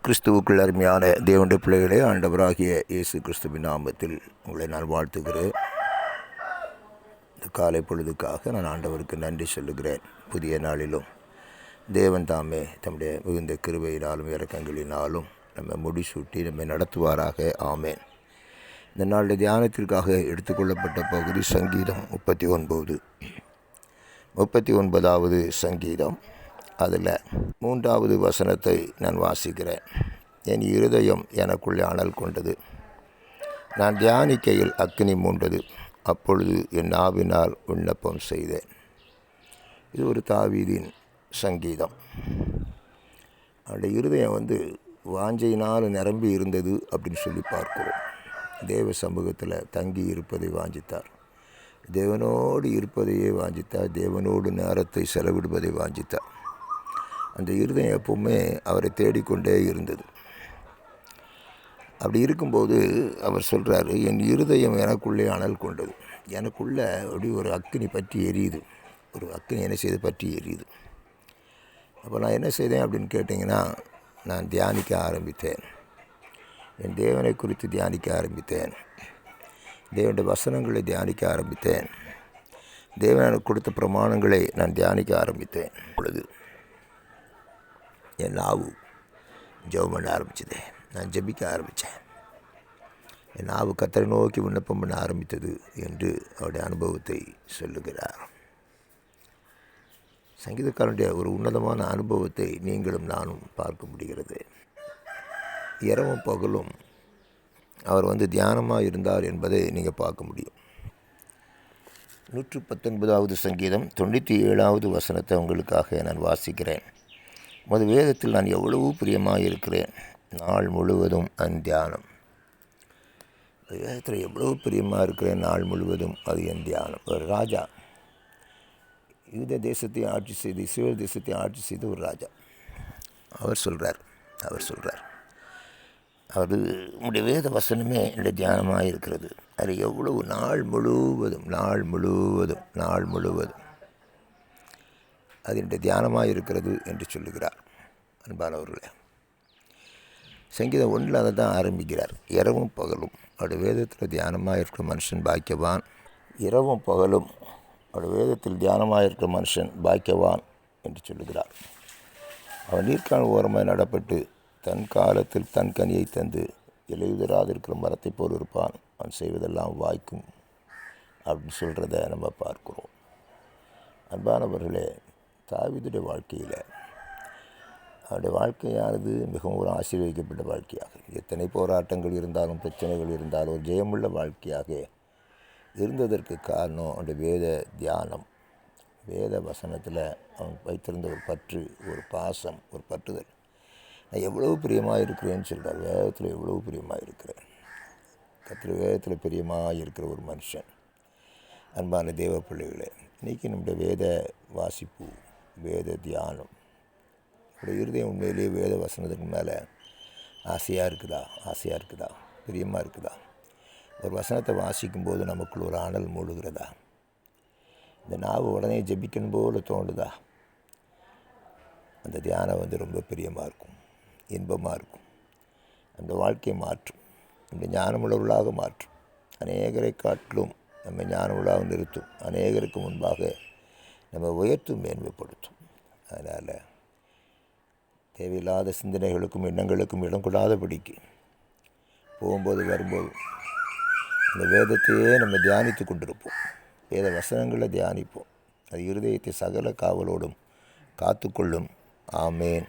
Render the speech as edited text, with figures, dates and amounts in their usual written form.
கிறிஸ்துவுக்குள் அருமையான தேவனுடைய பிள்ளைகளே, ஆண்டவராகிய இயேசு கிறிஸ்துவின் நாமத்தில் உங்களை நான் வாழ்த்துகிறேன். இந்த காலை பொழுதுக்காக நான் ஆண்டவருக்கு நன்றி சொல்லுகிறேன். புதிய நாளிலும் தேவன் தாமே தம்முடைய மிகுந்த கிருபையினாலும் இரக்கங்களினாலும் நம்ம முடிசூட்டி நம்மை நடத்துவாராக. ஆமேன். இந்த நாளுடைய தியானத்திற்காக எடுத்துக்கொள்ளப்பட்ட பகுதி சங்கீதம் 39வது சங்கீதம். அதில் 3வது வசனத்தை நான் வாசிக்கிறேன். என் இருதயம் எனக்குள்ளே அனல் கொண்டது, நான் தியானிக்கையில் அக்கினி மூண்டது, அப்பொழுது என் நாவினால் விண்ணப்பம் செய்தேன். இது ஒரு தாவீதின் சங்கீதம். அவருடைய இருதயம் வாஞ்சையினால் நிரம்பி இருந்தது அப்படின்னு சொல்லி பார்க்கிறோம். தேவ சமூகத்தில் தங்கி இருப்பதை வாஞ்சித்தார், தேவனோடு இருப்பதையே வாஞ்சித்தார், தேவனோடு நேரத்தை செலவிடுவதை வாஞ்சித்தார். அந்த இருதயம் எப்பவுமே அவரை தேடிக்கொண்டே இருந்தது. அப்படி இருக்கும்போது அவர் சொல்கிறாரு, என் இருதயம் எனக்குள்ளே அனல் கொண்டது. எனக்குள்ளே அப்படி ஒரு அக்கினி பற்றி எரியுது, ஒரு அக்கினி என்ன செய்து பற்றி எரியுது. அப்போ நான் என்ன செய்தேன் அப்படின்னு கேட்டிங்கன்னா, நான் தியானிக்க ஆரம்பித்தேன். என் தேவனை குறித்து தியானிக்க ஆரம்பித்தேன். தேவனுடைய வசனங்களை தியானிக்க ஆரம்பித்தேன். தேவன் எனக்கு கொடுத்த பிரமாணங்களை நான் தியானிக்க ஆரம்பித்தேன். பொழுது என் நாவு ஜெபம் பண்ண ஆரம்பிச்சது. நான் ஜெபிக்க ஆரம்பித்தேன். என் நாவு கர்த்தரை நோக்கி விண்ணப்பம் பண்ண ஆரம்பித்தது என்று அவருடைய அனுபவத்தை சொல்லுகிறார். சங்கீதக்காரனுடைய ஒரு உன்னதமான அனுபவத்தை நீங்களும் நானும் பார்க்க முடிகிறது. இரவும் பகலும் அவர் தியானமாக இருந்தார் என்பதை நீங்கள் பார்க்க முடியும். 119வது சங்கீதம் 97வது வசனத்தை உங்களுக்காக நான் வாசிக்கிறேன். உமது வேதத்தில் நான் எவ்வளவு பிரியமாக இருக்கிறேன், நாள் முழுவதும் என் தியானம். வேதத்தில் எவ்வளவு பிரியமாக இருக்கிறேன், நாள் முழுவதும் அது என் தியானம். ஒரு ராஜா யூத தேசத்தை ஆட்சி செய்து, இஸ்ரேல் தேசத்தை ஆட்சி செய்த ஒரு ராஜா. அவர் சொல்கிறார், உடைய வேத வசனமே என்னுடைய தியானமாக இருக்கிறது. அது எவ்வளவு நாள் முழுவதும் அது என்னுடைய தியானமாக இருக்கிறது என்று சொல்லுகிறார். அன்பானவர்களே, சங்கீதம் 1 அதை தான் ஆரம்பிக்கிறார். இரவும் பகலும் அவருடைய வேதத்தில் தியானமாக இருக்கிற மனுஷன் பாக்கியவான். இரவும் பகலும் அவருடைய வேதத்தில் தியானமாக இருக்கிற மனுஷன் பாக்கியவான் என்று சொல்லுகிறார். அவன் நீர்க்கால் ஓரமாக நடப்பட்டு தன் காலத்தில் தன் கனியை தந்து இலையுதிராது இருக்கிற மரத்தை போல் இருப்பான், அவன் செய்வதெல்லாம் வாய்க்கும் அப்படின்னு சொல்கிறத நம்ம பார்க்குறோம். அன்பானவர்களே, தாவீதுடைய வாழ்க்கையில் அவருடைய வாழ்க்கையானது மிகவும் ஒரு ஆசீர்வதிக்கப்பட்ட வாழ்க்கையாக, எத்தனை போராட்டங்கள் இருந்தாலும் பிரச்சனைகள் இருந்தாலும் ஒரு ஜெயமுள்ள வாழ்க்கையாக இருந்ததற்கு காரணம் அவருடைய வேத தியானம். வேத வசனத்தில் அவன் வைத்திருந்த ஒரு பற்று, ஒரு பாசம், ஒரு பற்றுதல். நான் எவ்வளவு பிரியமாக இருக்கிறேன்னு சொல்கிறார். வேதத்தில் எவ்வளவு பிரியமாக இருக்கிறேன். கர்த்தர் வேதத்தில் பிரியமாக இருக்கிற ஒரு மனுஷன். அன்பான தேவ பிள்ளைகளே, இன்றைக்கி நம்முடைய வேத வாசிப்பு, வேத தியானம், நம்முடைய இருதயம் உண்மையிலேயே வேத வசனத்துக்கு மேலே ஆசையாக இருக்குதா, பிரியமாக இருக்குதா? ஒரு வசனத்தை வாசிக்கும்போது நமக்குள்ள ஒரு அனல் மூழ்கிறதா? இந்த நாவு உடனே ஜெபிக்கணும் போல தோணுதா? அந்த தியானம் ரொம்ப பிரியமாக இருக்கும், இன்பமாக இருக்கும். அந்த வாழ்க்கையை மாற்றும், இந்த ஞானமுள்ளவர்களாக மாற்றும். அநேகரை காட்டிலும் நம்ம ஞானமுள்ளாக நிறுத்தும், அநேகருக்கு முன்பாக நம்ம உயர்த்தும், மேன்மைப்படுத்தும். அதனால் தேவையில்லாத சிந்தனைகளுக்கும் எண்ணங்களுக்கும் இடம் கொடாதபடிக்கு போகும்போது வரும்போது இந்த வேதத்தையே நம்ம தியானித்து கொண்டிருப்போம். வேத வசனங்களை தியானிப்போம். அது இருதயத்தை சகல காவலோடும் காத்துக்கொள்ளும். ஆமேன்.